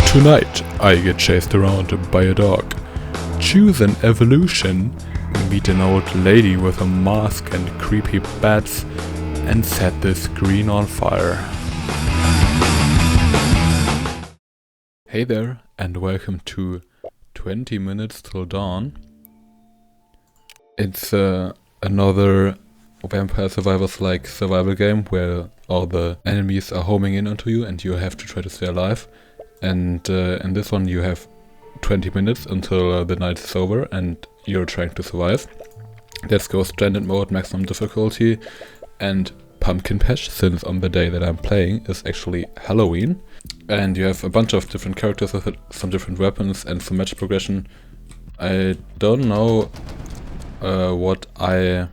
Tonight, I get chased around by a dog. Choose an evolution, meet an old lady with a mask and creepy bats, and set the screen on fire. Hey there, and welcome to 20 Minutes Till Dawn. It's another Vampire Survivors-like survival game where all the enemies are homing in onto you and you have to try to stay alive. And in this one you have 20 minutes until the night is over and you're trying to survive. Let's go stranded mode, maximum difficulty, and pumpkin patch, since on the day that I'm playing is actually Halloween. And you have a bunch of different characters with it, some different weapons and some match progression. I don't know what I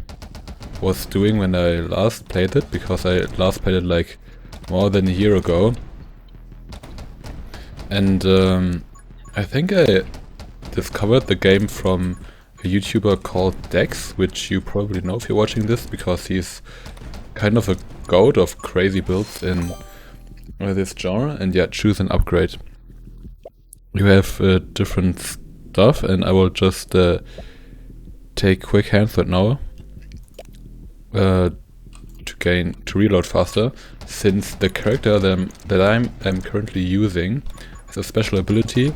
was doing when I last played it, because I last played it like more than a year ago. And I think I discovered the game from a YouTuber called Dex, which you probably know if you're watching this, because he's kind of a goat of crazy builds in this genre. And yeah, choose an upgrade. You have different stuff, and I will just take quick hands right now to reload faster, since the character that I'm currently using a special ability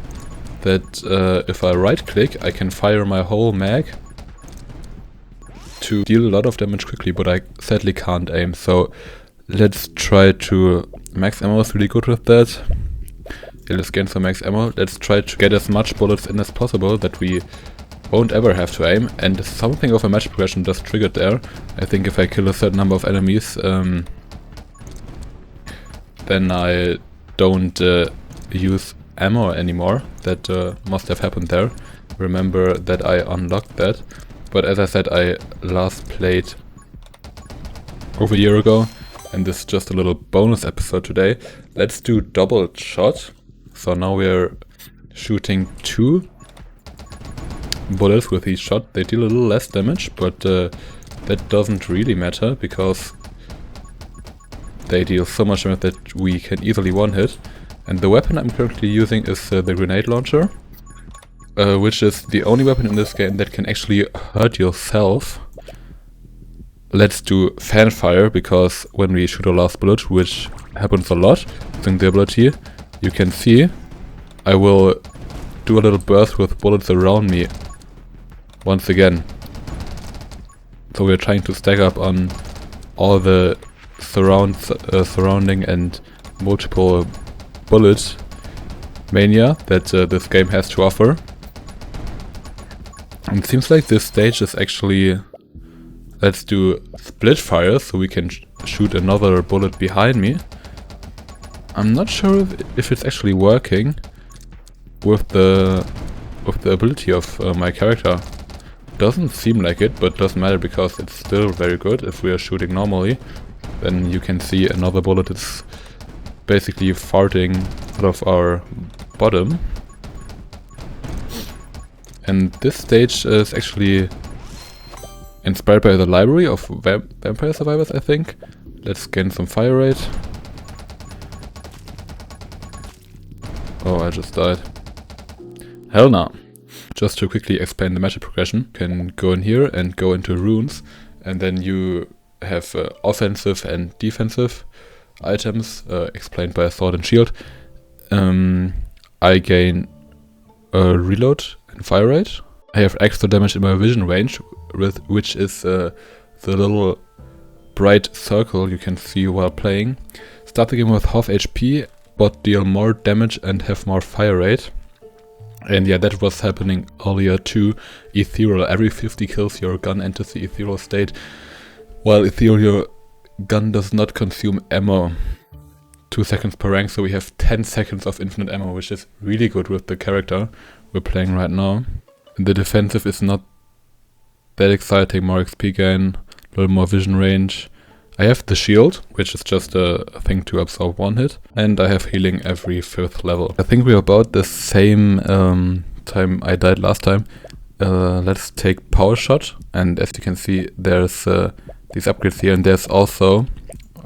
that if I right click I can fire my whole mag to deal a lot of damage quickly, but I sadly can't aim. So let's try to max ammo is really good with that. Yeah, let's gain some max ammo. Let's try to get as much bullets in as possible that we won't ever have to aim, and something of a match progression just triggered there. I think if I kill a certain number of enemies then I don't use ammo anymore. That must have happened there. Remember that I unlocked that, but as I said, I last played over a year ago, and this is just a little bonus episode today. Let's do double shot. So now we're shooting 2 bullets with each shot. They deal a little less damage, but that doesn't really matter because they deal so much damage that we can easily one-hit. And the weapon I'm currently using is the grenade launcher, which is the only weapon in this game that can actually hurt yourself. Let's do fanfire, because when we shoot our last bullet, which happens a lot using the ability, you can see I will do a little burst with bullets around me once again. So we're trying to stack up on all the surrounding and multiple bullet mania that this game has to offer. And it seems like this stage is actually, let's do split fire so we can shoot another bullet behind me. I'm not sure if it's actually working with the ability of my character. Doesn't seem like it, but doesn't matter because it's still very good. If we are shooting normally, then you can see another bullet is basically farting out of our bottom. And this stage is actually inspired by the library of Vampire Survivors, I think. Let's gain some fire rate. Oh, I just died. Hell no. Just to quickly explain the magic progression, you can go in here and go into runes, and then you have offensive and defensive items explained by a sword and shield. I gain reload and fire rate. I have extra damage in my vision range, which is the little bright circle you can see while playing. Start the game with half HP, but deal more damage and have more fire rate. And yeah, that was happening earlier too. Ethereal, every 50 kills your gun enters the ethereal state, while ethereal gun does not consume ammo. 2 seconds per rank, so we have 10 seconds of infinite ammo, which is really good with the character we're playing right now. And the defensive is not that exciting, more XP gain, a little more vision range. I have the shield, which is just a thing to absorb one hit, and I have healing every 5th level. I think we're about the same time I died last time. Let's take power shot, and as you can see there's these upgrades here, and there's also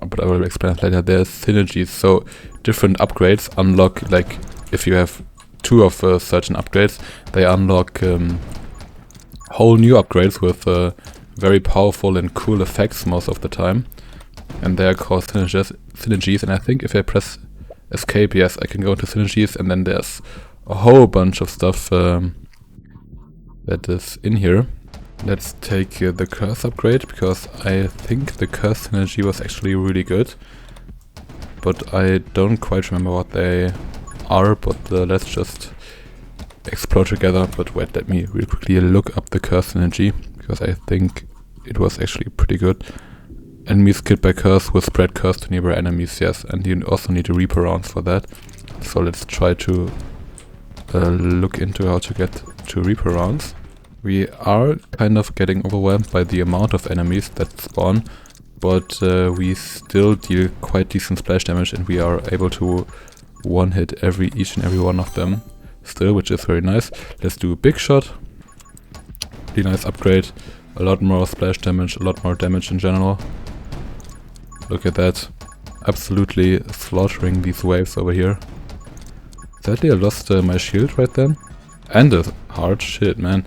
but I will explain it later, there's synergies, so different upgrades unlock like if you have 2 of certain upgrades, they unlock whole new upgrades with very powerful and cool effects most of the time. And they are called synergies, and I think if I press escape, yes, I can go into synergies, and then there's a whole bunch of stuff that is in here. Let's take the curse upgrade, because I think the curse synergy was actually really good. But I don't quite remember what they are, but let's just explore together. But wait, let me really quickly look up the curse synergy, because I think it was actually pretty good. Enemies killed by curse will spread curse to nearby enemies, yes, and you also need a Reaper rounds for that. So let's try to look into how to get to Reaper rounds. We are kind of getting overwhelmed by the amount of enemies that spawn, but we still deal quite decent splash damage, and we are able to one-hit each and every one of them still, which is very nice. Let's do Big Shot. Really nice upgrade. A lot more splash damage, a lot more damage in general. Look at that. Absolutely slaughtering these waves over here. Sadly I lost my shield right then. And a heart. Shit, man.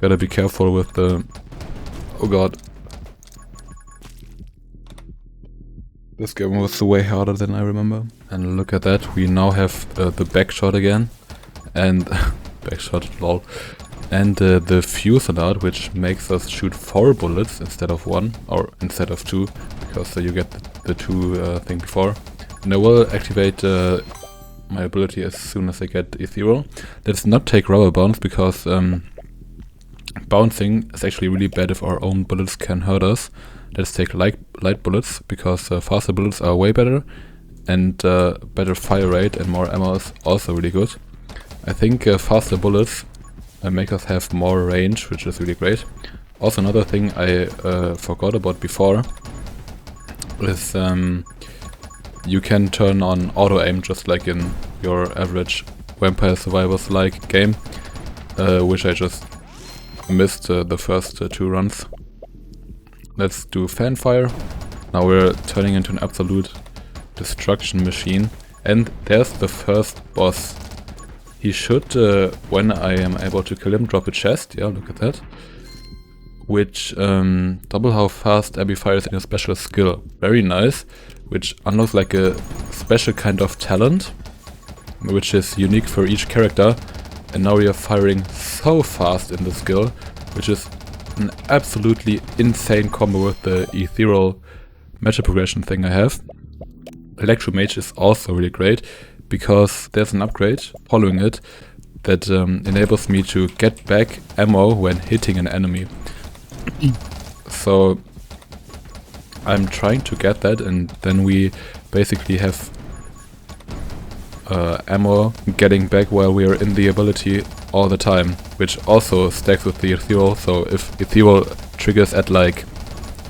Gotta be careful with the... Oh god. This game was way harder than I remember. And look at that, we now have the back shot again. And... back shot, lol. And the fuse alert, which makes us shoot 4 bullets instead of 1, or instead of 2, because you get the 2 thing before. And I will activate my ability as soon as I get ethereal. Let's not take rubber bounce, because bouncing is actually really bad if our own bullets can hurt us. Let's take light bullets, because faster bullets are way better, and better fire rate and more ammo is also really good. I think faster bullets make us have more range, which is really great. Also another thing I forgot about before is you can turn on auto aim just like in your average Vampire Survivors like game, which I just missed the first 2 runs. Let's do Fanfire. Now we're turning into an absolute destruction machine, and there's the first boss. He should, when I am able to kill him, drop a chest. Yeah, look at that. Which double how fast Abby fires in a special skill. Very nice. Which unlocks like a special kind of talent, which is unique for each character. And now we are firing so fast in the skill, which is an absolutely insane combo with the ethereal magic progression thing I have. Electromage is also really great, because there's an upgrade following it that enables me to get back ammo when hitting an enemy. So I'm trying to get that, and then we basically have ammo getting back while we are in the ability all the time, which also stacks with the ethereal. So if ethereal triggers at like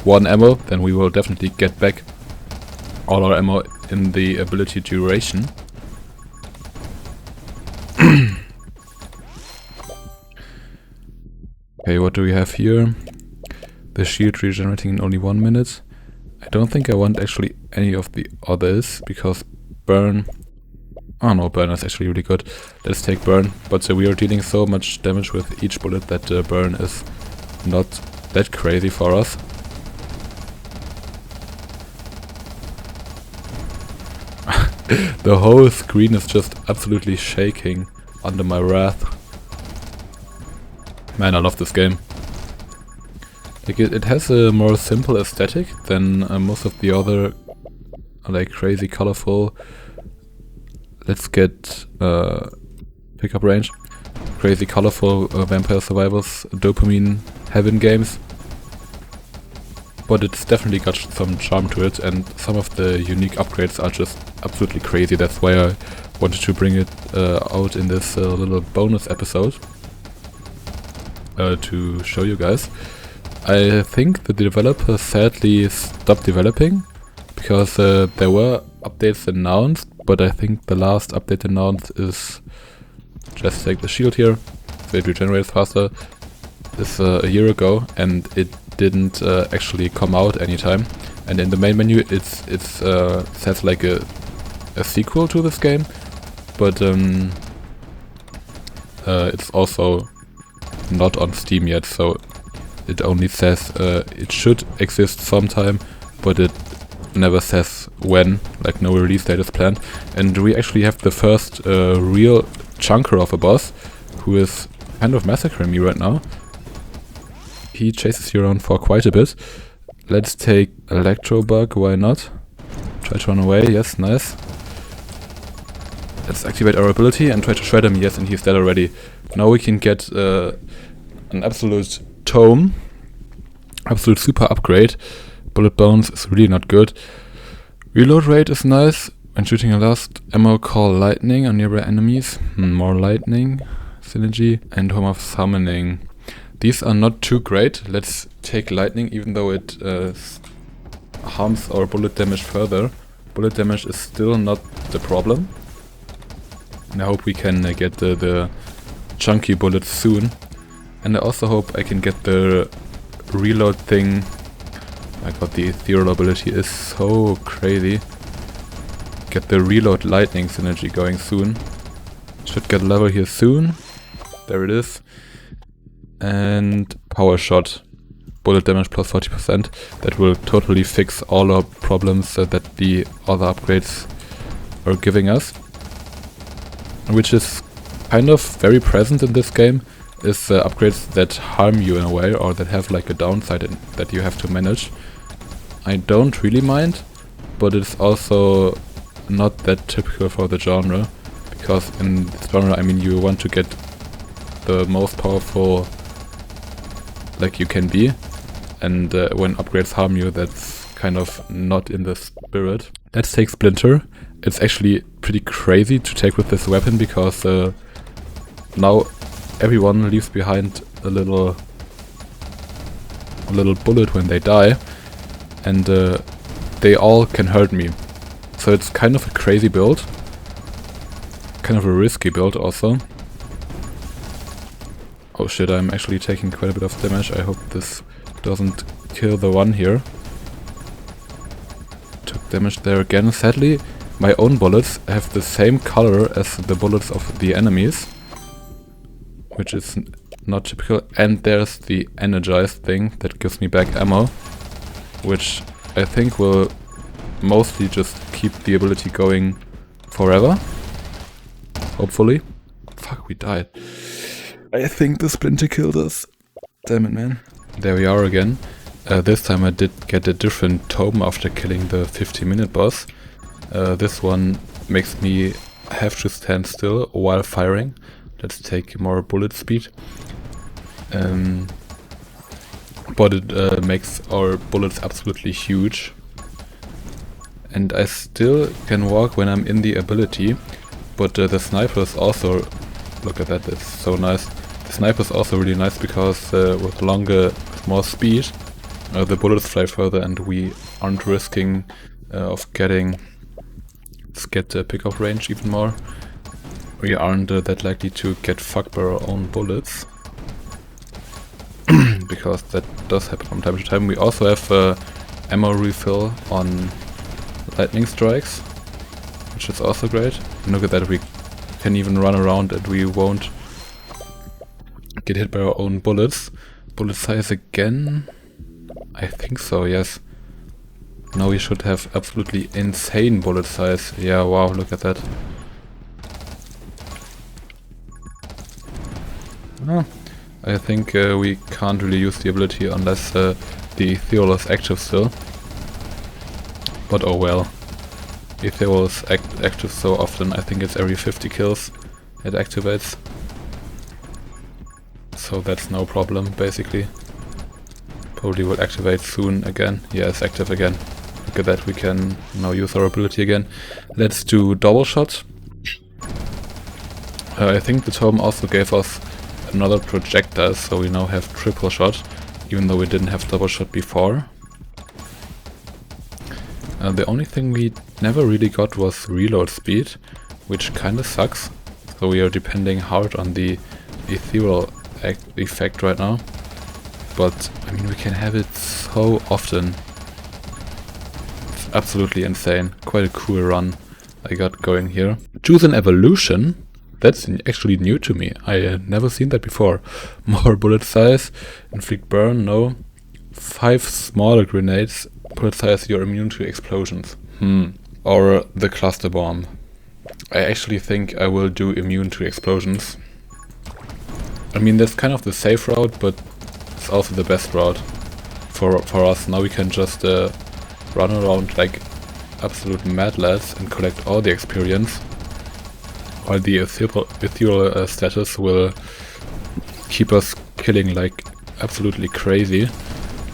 1 ammo, then we will definitely get back all our ammo in the ability duration. Okay, what do we have here? The shield regenerating in only 1 minute. I don't think I want actually any of the others, because burn... Oh no, burn is actually really good. Let's take burn, but we are dealing so much damage with each bullet that burn is not that crazy for us. The whole screen is just absolutely shaking under my wrath. Man, I love this game. Like it has a more simple aesthetic than most of the other like crazy colorful. Let's get pickup range. Crazy colorful Vampire Survivors dopamine heaven games. But it's definitely got some charm to it, and some of the unique upgrades are just absolutely crazy. That's why I wanted to bring it out in this little bonus episode to show you guys. I think the developer sadly stopped developing because there were updates announced, but I think the last update announced is just take the shield here, so it regenerates faster. It's a year ago, and it didn't actually come out anytime. And in the main menu, it says like a sequel to this game, but it's also not on Steam yet, so it only says it should exist sometime, but it never says when, like no release date is planned. And we actually have the first real chunker of a boss, who is kind of massacring me right now. He chases you around for quite a bit. Let's take Electro Bug, why not? Try to run away, yes, nice. Let's activate our ability and try to shred him, yes, and he's dead already. Now we can get an absolute tome, absolute super upgrade. Bullet bounce is really not good. Reload rate is nice. When shooting a last ammo, call lightning on nearby enemies. More lightning, synergy, and home of summoning. These are not too great. Let's take lightning, even though it harms our bullet damage further. Bullet damage is still not the problem. And I hope we can get the chunky bullets soon. And I also hope I can get the reload thing. My god, the ethereal ability is so crazy. Get the reload lightning synergy going soon. Should get level here soon. There it is. And power shot. Bullet damage plus 40%. That will totally fix all our problems that the other upgrades are giving us. Which is kind of very present in this game, is upgrades that harm you in a way, or that have like a downside that you have to manage. I don't really mind, but it's also not that typical for the genre, because in this genre, I mean, you want to get the most powerful like you can be, and when upgrades harm you, that's kind of not in the spirit. Let's take Splinter. It's actually pretty crazy to take with this weapon, because now everyone leaves behind a little bullet when they die, and they all can hurt me. So it's kind of a crazy build, kind of a risky build also. Oh shit, I'm actually taking quite a bit of damage. I hope this doesn't kill the one here. Took damage there again. Sadly, my own bullets have the same color as the bullets of the enemies, which is not typical. And there's the energized thing that gives me back ammo, which I think will mostly just keep the ability going forever. Hopefully. Fuck, we died. I think the Splinter killed us. Damn it, man. There we are again. This time I did get a different tome after killing the 50-minute boss. This one makes me have to stand still while firing. Let's take more bullet speed. But it makes our bullets absolutely huge. And I still can walk when I'm in the ability, but the sniper is also... Look at that, it's so nice. The sniper is also really nice because with more speed, the bullets fly further and we aren't risking of getting... Let's get pickup range even more. We aren't that likely to get fucked by our own bullets. Because that does happen from time to time. We also have ammo refill on lightning strikes, which is also great. And look at that, we can even run around and we won't get hit by our own bullets. Bullet size again? I think so, yes. Now we should have absolutely insane bullet size. Yeah, wow, look at that. Oh, I think we can't really use the ability unless the ethereal is active still. But oh well. Ethereal is active so often, I think it's every 50 kills it activates. So that's no problem, basically. Probably will activate soon again. Yeah, it's active again. Look at that, we can now use our ability again. Let's do double shot. I think the tome also gave us another projectile, so we now have triple shot, even though we didn't have double shot before. The only thing we never really got was reload speed, which kinda sucks. So we are depending hard on the ethereal effect right now. But, I mean, we can have it so often. It's absolutely insane. Quite a cool run. I got going here. Choose an evolution. That's actually new to me. I never seen that before. More bullet size, inflict burn, no. 5 smaller grenades, bullet size, you're immune to explosions. Or the cluster bomb. I actually think I will do immune to explosions. I mean, that's kind of the safe route, but it's also the best route for us. Now we can just run around like absolute mad lads and collect all the experience, while the ethereal status will keep us killing like absolutely crazy.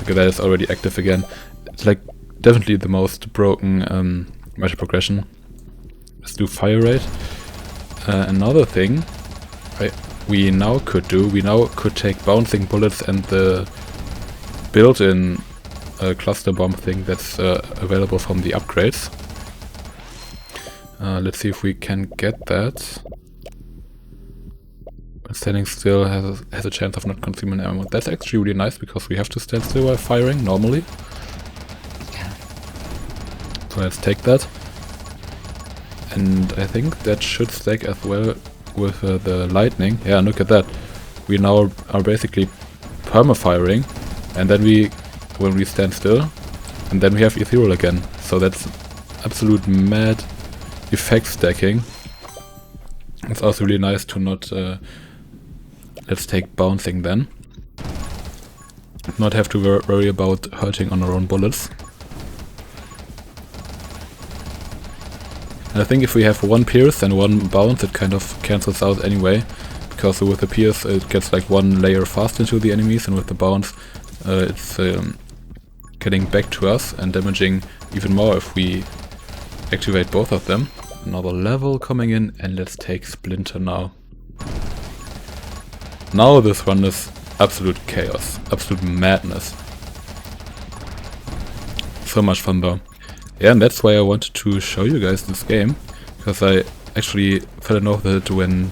Okay, that is already active again. It's like definitely the most broken magic progression. Let's do fire rate. Another thing we now could do, we now could take bouncing bullets and the built-in cluster bomb thing that's available from the upgrades. Let's see if we can get that. Standing still has a chance of not consuming ammo. That's actually really nice because we have to stand still while firing normally. So let's take that. And I think that should stack as well with the lightning. Yeah, look at that. We now are basically perma-firing, and then when we stand still, and then we have ethereal again. So that's absolute mad effect stacking. It's also really nice to not let's take bouncing then. Not have to worry about hurting on our own bullets. And I think if we have one pierce and one bounce, it kind of cancels out anyway, because with the pierce it gets like one layer fast into the enemies, and with the bounce it's getting back to us and damaging even more if we activate both of them. Another level coming in, and let's take Splinter now. Now this run is absolute chaos, absolute madness. So much fun though. Yeah, and that's why I wanted to show you guys this game, because I actually fell in love with it when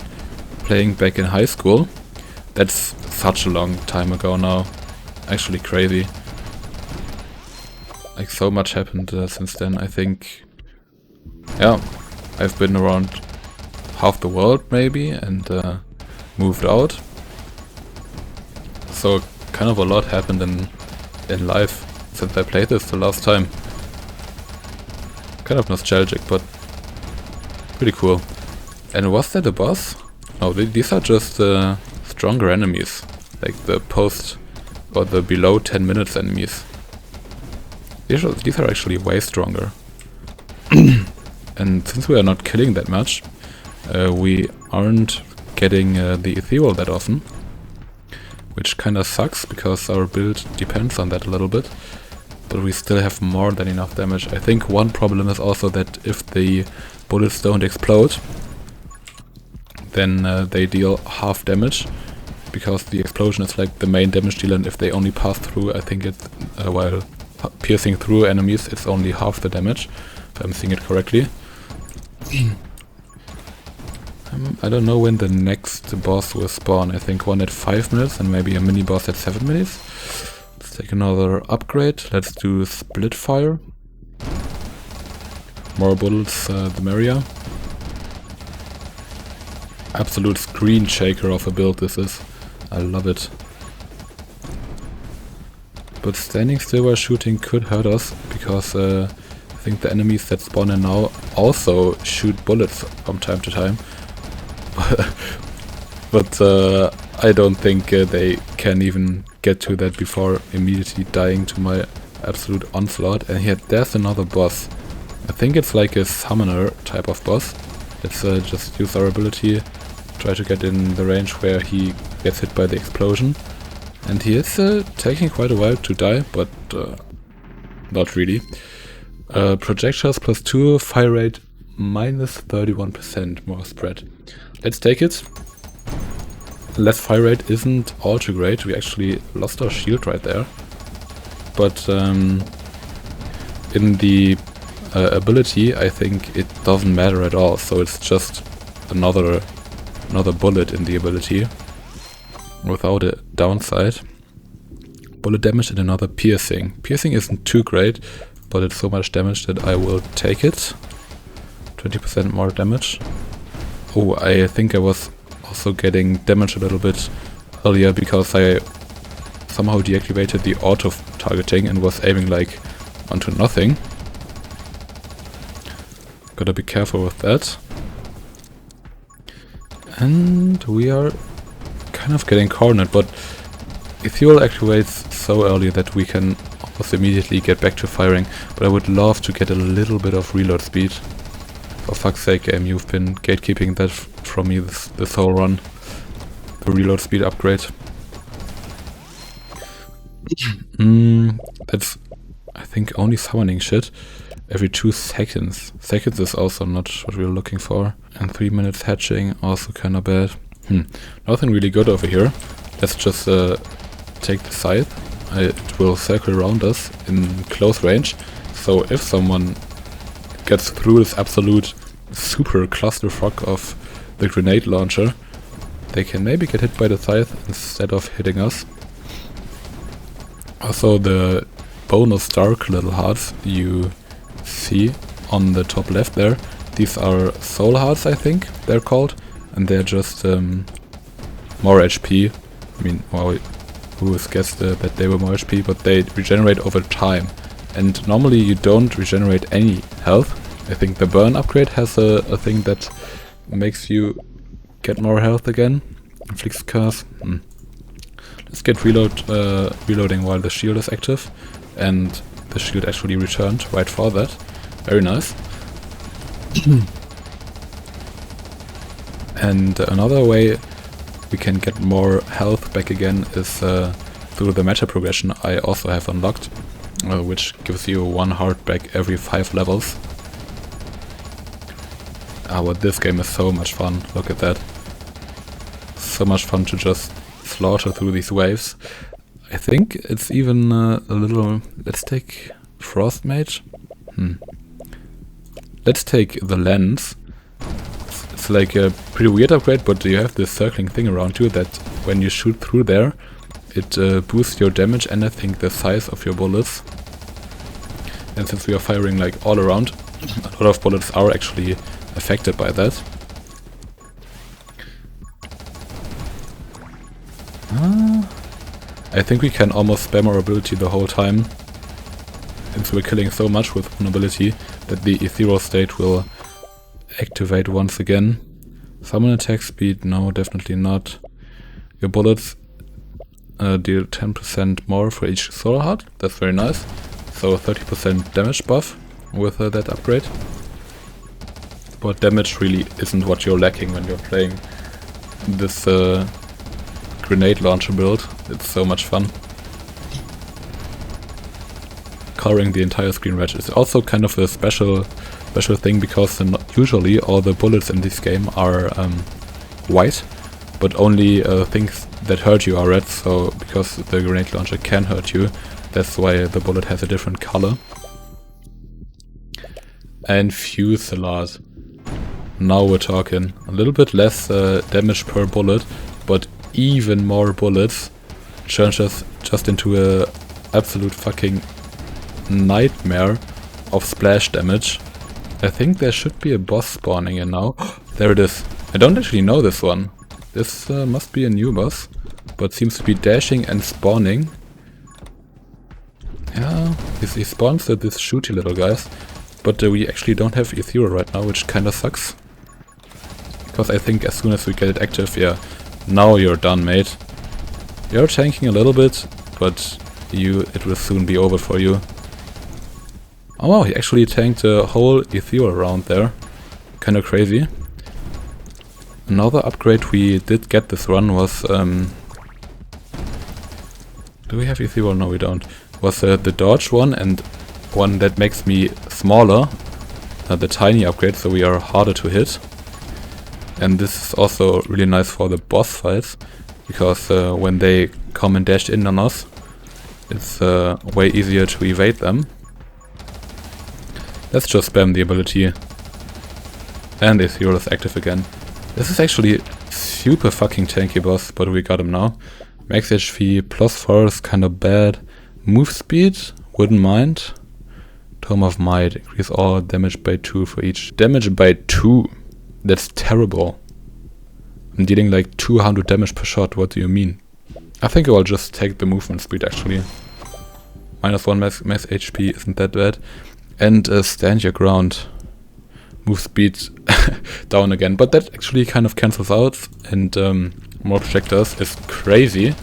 playing back in high school. That's such a long time ago now. Actually crazy. Like so much happened since then. I think, yeah, I've been around half the world maybe and moved out. So kind of a lot happened in life since I played this the last time. Kind of nostalgic, but pretty cool. And was that a boss? No, these are just stronger enemies, like the post or the below 10 minutes enemies. These are actually way stronger. And since we are not killing that much, we aren't getting the ethereal that often, which kinda sucks because our build depends on that a little bit. But we still have more than enough damage. I think one problem is also that if the bullets don't explode, then they deal half damage, because the explosion is like the main damage dealer, and if they only pass through, I think it's while piercing through enemies, it's only half the damage, if I'm seeing it correctly. I don't know when the next boss will spawn. I think one at 5 minutes and maybe a mini boss at 7 minutes. Let's take another upgrade. Let's do split fire. More bullets, the merrier. Absolute screen shaker of a build this is. I love it. But standing still while shooting could hurt us, because I think the enemies that spawn in now also shoot bullets from time to time. But I don't think they can even get to that before immediately dying to my absolute onslaught. And here, there's another boss. I think it's like a summoner type of boss. Let's just use our ability, try to get in the range where he gets hit by the explosion. And he is taking quite a while to die, but not really. Projectiles +2, fire rate -31%, more spread. Let's take it. Less fire rate isn't all too great. We actually lost our shield right there. But in the ability, I think it doesn't matter at all. So it's just another bullet in the ability, without a downside. Bullet damage and another piercing. Piercing isn't too great, but it's so much damage that I will take it. 20% more damage. Oh, I think I was also getting damaged a little bit earlier because I somehow deactivated the auto targeting and was aiming like onto nothing. Gotta be careful with that. And we are kind of getting cornered, but Ethereal activates so early that we can almost immediately get back to firing. But I would love to get a little bit of reload speed. For fuck's sake, game, you've been gatekeeping that from me this whole run. The reload speed upgrade. That's, I think, only summoning shit every 2 seconds. Seconds is also not what we're looking for. And 3 minutes hatching, also kinda bad. Nothing really good over here. Let's just take the scythe. It will circle around us in close range. So if someone gets through this absolute super clusterfuck of the grenade launcher, they can maybe get hit by the scythe instead of hitting us. Also, the bonus dark little hearts you see on the top left there, these are soul hearts, I think they're called, and they're just more HP. I mean, well, who has guessed that they were more HP, but they regenerate over time. And normally you don't regenerate any health. I think the burn upgrade has a thing that makes you get more health again. Inflicts curse. Let's get reloading while the shield is active. And the shield actually returned right for that. Very nice. And another way we can get more health back again is through the meta progression I also have unlocked, which gives you 1 heart back every 5 levels. But this game is so much fun, look at that. So much fun to just slaughter through these waves. I think it's even a little... Let's take Frost Mage. Let's take the lens. It's like a pretty weird upgrade, but you have this circling thing around you that when you shoot through there, it boosts your damage and I think the size of your bullets. And since we are firing like all around, a lot of bullets are actually affected by that. I think we can almost spam our ability the whole time, since we're killing so much with vulnerability that the ethereal state will activate once again. Summon attack speed, no, definitely not. Your bullets deal 10% more for each soul heart, that's very nice. So 30% damage buff with that upgrade. But damage really isn't what you're lacking when you're playing this grenade launcher build. It's so much fun. Coloring the entire screen red is also kind of a special thing because usually all the bullets in this game are white, but only things that hurt you are red, so because the grenade launcher can hurt you, that's why the bullet has a different color. And Fusillade. Now we're talking. A little bit less damage per bullet, but even more bullets turns us just into a absolute fucking nightmare of splash damage. I think there should be a boss spawning in now. There it is. I don't actually know this one. This must be a new boss, but seems to be dashing and spawning. Yeah, he spawns at these shooty little guys, but we actually don't have ethereal right now, which kinda sucks. Because I think as soon as we get it active, yeah, now you're done, mate. You're tanking a little bit, but it will soon be over for you. Oh wow, he actually tanked a whole ethereal round there. Kinda crazy. Another upgrade we did get this run was... do we have ethereal? No, we don't. Was the dodge one, and one that makes me smaller. The tiny upgrade, so we are harder to hit. And this is also really nice for the boss fights, because when they come and dash in on us, it's way easier to evade them. Let's just spam the ability. And the ethereal is active again. This is actually super fucking tanky boss, but we got him now. Max HP plus 4 is kinda bad. Move speed, wouldn't mind. Tome of Might, increase all damage by 2 for each. Damage by 2? That's terrible. I'm dealing like 200 damage per shot, what do you mean? I think I'll just take the movement speed actually. -1 mass HP isn't that bad. And stand your ground. Move speed down again. But that actually kind of cancels out. And more projectors is crazy.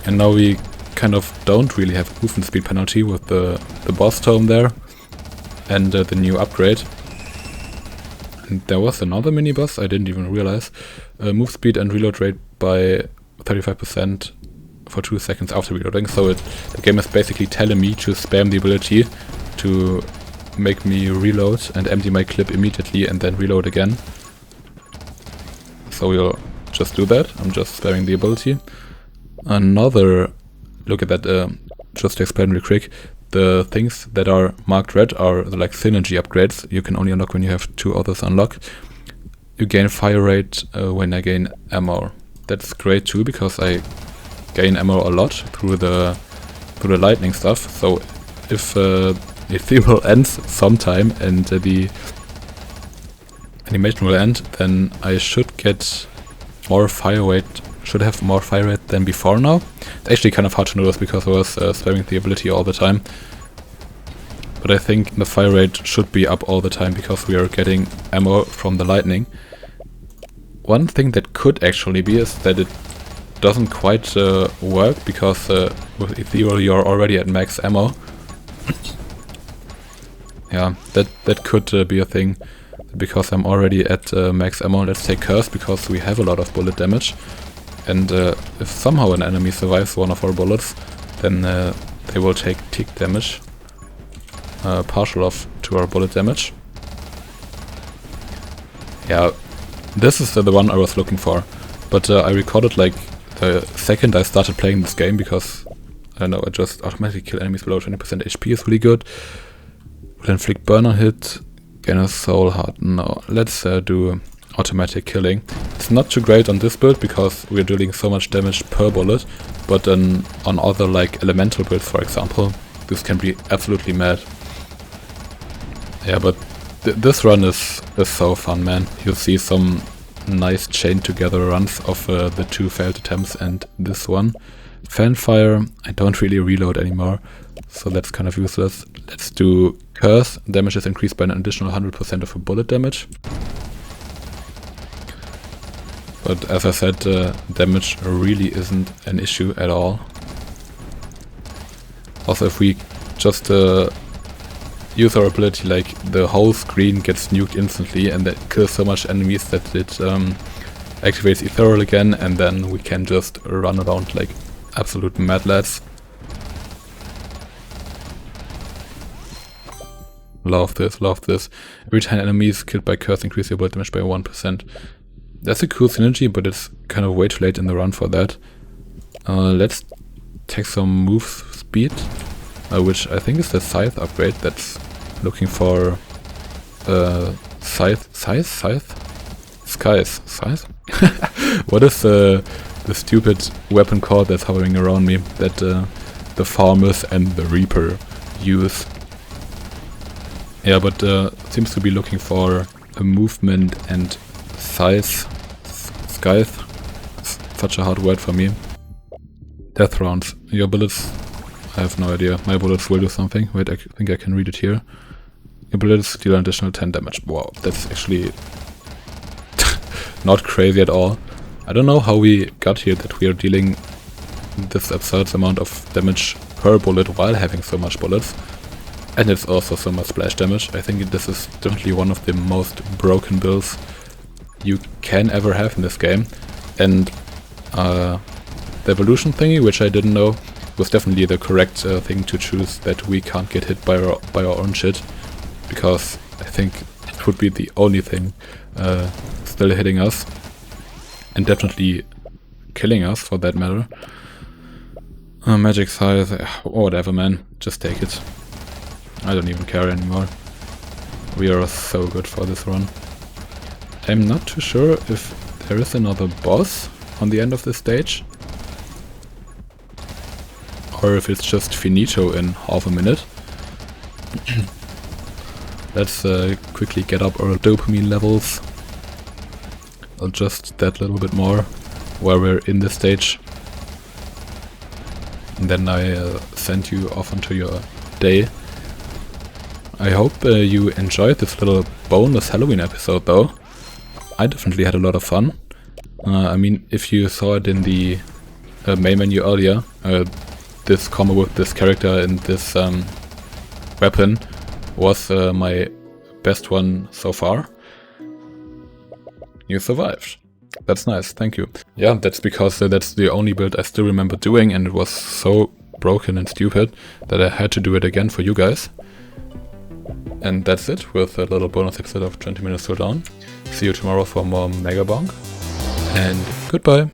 And now we kind of don't really have a movement speed penalty with the boss tome there. And the new upgrade. And there was another mini boss I didn't even realize. Move speed and reload rate by 35% for 2 seconds after reloading. So the game is basically telling me to spam the ability to make me reload and empty my clip immediately and then reload again. So we'll just do that. I'm just spamming the ability. Another look at that, just to explain real quick. The things that are marked red are the like synergy upgrades. You can only unlock when you have 2 others unlocked. You gain fire rate when I gain ammo. That's great too, because I gain ammo a lot through the lightning stuff. So if Ethereal ends sometime and the animation will end, then I should get more fire rate. Should have more fire rate than before now. It's actually kind of hard to notice because I was spamming the ability all the time. But I think the fire rate should be up all the time because we are getting ammo from the lightning. One thing that could actually be is that it doesn't quite work because with Ethereal you're already at max ammo. Yeah, that could be a thing. Because I'm already at max ammo, let's take Curse because we have a lot of bullet damage. And if somehow an enemy survives one of our bullets, then they will take tick damage. Partial off to our bullet damage. Yeah, this is the one I was looking for. But I recorded like the second I started playing this game because, I don't know, I just automatically kill enemies below 20% HP is really good. Will inflict burner hit, gain a soul heart. No, let's do automatic killing. It's not too great on this build because we're dealing so much damage per bullet, but on other like elemental builds, for example, this can be absolutely mad. Yeah, but this run is so fun, man. You'll see some nice chain together runs of the 2 failed attempts and this one. Fanfire, I don't really reload anymore, so that's kind of useless. Let's do Curse. Damage is increased by an additional 100% of a bullet damage. But as I said, damage really isn't an issue at all. Also, if we just use our ability, like the whole screen gets nuked instantly and that kills so much enemies that it activates Ethereal again, and then we can just run around like absolute mad lads. Love this, love this. Every time enemies killed by Curse increase your bullet damage by 1%. That's a cool synergy, but it's kind of way too late in the run for that. Let's take some move speed, which I think is the Scythe upgrade that's looking for Scythe? Skies? Scythe? What is the stupid weapon called that's hovering around me that the farmers and the reaper use? Yeah, but seems to be looking for a movement and size. Scythe. Such a hard word for me. Death rounds. Your bullets, I have no idea. My bullets will do something. Wait, I think I can read it here. Your bullets deal an additional 10 damage. Wow, that's actually not crazy at all. I don't know how we got here that we are dealing this absurd amount of damage per bullet while having so much bullets. And it's also so much splash damage. I think this is definitely one of the most broken builds you can ever have in this game. And the evolution thingy, which I didn't know, was definitely the correct thing to choose, that we can't get hit by our own shit. Because I think it would be the only thing still hitting us. And definitely killing us, for that matter. Magic size, whatever, man. Just take it. I don't even care anymore. We are so good for this run. I'm not too sure if there is another boss on the end of this stage. Or if it's just finito in half a minute. Let's quickly get up our dopamine levels. Adjust that a little bit more while we're in this stage. And then I send you off onto your day. I hope you enjoyed this little bonus Halloween episode though. I definitely had a lot of fun. I mean, if you saw it in the main menu earlier, this combo with this character and this weapon was my best one so far. You survived. That's nice, thank you. Yeah, that's because that's the only build I still remember doing, and it was so broken and stupid that I had to do it again for you guys. And that's it with a little bonus episode of 20 minutes till dawn. See you tomorrow for more Mega Bonk, and goodbye.